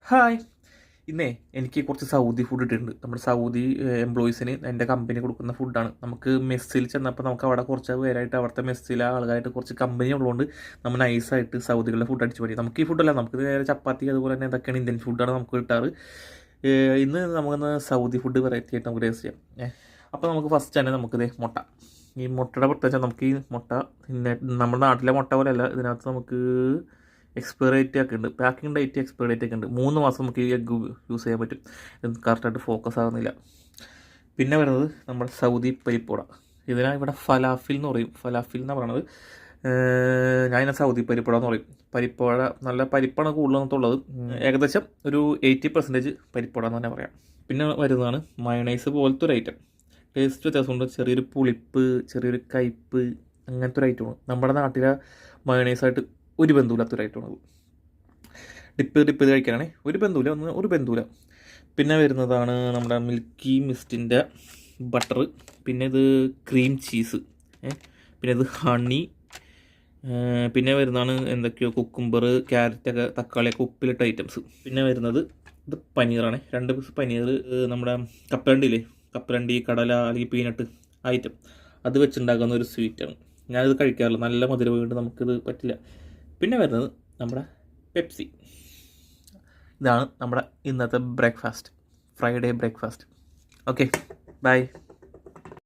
Hi. ഇന്നേ എനിക്ക് കുറച്ച് സൗദി ഫുഡ് ഇട്ടിട്ടുണ്ട്. നമ്മുടെ സൗദി എംപ്ലോയീസിന് എൻ്റെ കമ്പനി കൊടുക്കുന്ന ഫുഡാണ്. നമുക്ക് മെസ്സിൽ ചെന്നപ്പോൾ നമുക്ക് അവിടെ കുറച്ച് പേരായിട്ട് അവിടുത്തെ മെസ്സിലെ ആളുകളായിട്ട് കുറച്ച് കമ്പനി ഉള്ളതുകൊണ്ട് നമ്മൾ നൈസായിട്ട് സൗദികളുടെ ഫുഡ് അടിച്ച് പറ്റി. നമുക്ക് ഈ ഫുഡല്ല, നമുക്ക് നേരെ ചപ്പാത്തി അതുപോലെ തന്നെ എന്തൊക്കെയാണ് ഇന്ത്യൻ ഫുഡാണ് നമുക്ക് കിട്ടാറ്. ഇന്ന് നമുക്കൊന്ന് സൗദി ഫുഡ് വെറൈറ്റി ആയിട്ട് നമുക്ക് ടേസ്റ്റ് ചെയ്യാം. അപ്പോൾ നമുക്ക് ഫസ്റ്റ് തന്നെ നമുക്കിത് മുട്ട. ഈ മുട്ടയുടെ പ്രത്യേകിച്ച് നമുക്ക് ഈ മുട്ട പിന്നെ നമ്മുടെ നാട്ടിലെ മുട്ട പോലെയല്ല, ഇതിനകത്ത് നമുക്ക് എക്സ്പയറി ഡേറ്റ് ഒക്കെ ഉണ്ട്, പാക്കിംഗ് ഡേറ്റ് എക്സ്പയറി ഡേറ്റ് ഒക്കെ ഉണ്ട്. 3 മാസം നമുക്ക് ഈ എഗ്ഗ് യൂസ് ചെയ്യാൻ പറ്റും. ഇത് കറക്റ്റായിട്ട് ഫോക്കസ് ആകുന്നില്ല. പിന്നെ വരുന്നത് നമ്മുടെ സൗദി പരിപ്പുവട. ഇതിനാ ഇവിടെ ഫലാഫിൽ എന്ന് പറയും, ഫലാഫിൽ എന്നാണ് പറയണത്. ഞാൻ സൗദി പരിപ്പുവട എന്ന് പറയും. പരിപ്പുവട നല്ല പരിപ്പാണ് കൂടുതലെന്നുള്ളത്. ഏകദേശം ഒരു 80% പരിപ്പുവട എന്ന് തന്നെ പറയാം. പിന്നെ വരുന്നതാണ് മയണൈസ് പോലത്തെ ഒരു ഐറ്റം. ടേസ്റ്റ് വ്യത്യാസമുണ്ട്, ചെറിയൊരു പുളിപ്പ്, ചെറിയൊരു കയ്പ്പ്, അങ്ങനത്തെ ഒരു ഐറ്റമാണ്. നമ്മുടെ നാട്ടിലെ മയണൈസായിട്ട് ഒരു ബന്ധുവില്ലാത്തൊരൈറ്റമാണത്. ഡിപ്പ് ചെയ്ത് കഴിക്കാനാണേ ഒരു ബന്ധുവില്ല. പിന്നെ വരുന്നതാണ് നമ്മുടെ മിൽക്കി മിസ്റ്റിൻ്റെ ബട്ടർ. പിന്നെ ഇത് ക്രീം ചീസ്, പിന്നെ ഇത് ഹണി. പിന്നെ വരുന്നതാണ് എന്തൊക്കെയോ കുക്കുംബർ, ക്യാരറ്റൊക്കെ, തക്കാളിയൊക്കെ ഉപ്പിലിട്ട ഐറ്റംസ്. പിന്നെ വരുന്നത് ഇത് പനീറാണ്. 2 പീസ് പനീർ. നമ്മുടെ കപ്പലണ്ടിയില്ലേ, കപ്പലണ്ടി, കടല അല്ലെങ്കിൽ പീനട്ട് ഐറ്റം, അത് വെച്ചുണ്ടാക്കുന്ന ഒരു സ്വീറ്റാണ്. ഞാനിത് കഴിക്കാറില്ല, നല്ല മധുരം കൊണ്ട് നമുക്കിത് പറ്റില്ല. പിന്നെ വരുന്നത് നമ്മുടെ പെപ്സി. ഇതാണ് നമ്മുടെ ഇന്നത്തെ breakfast, Friday breakfast. Okay, by.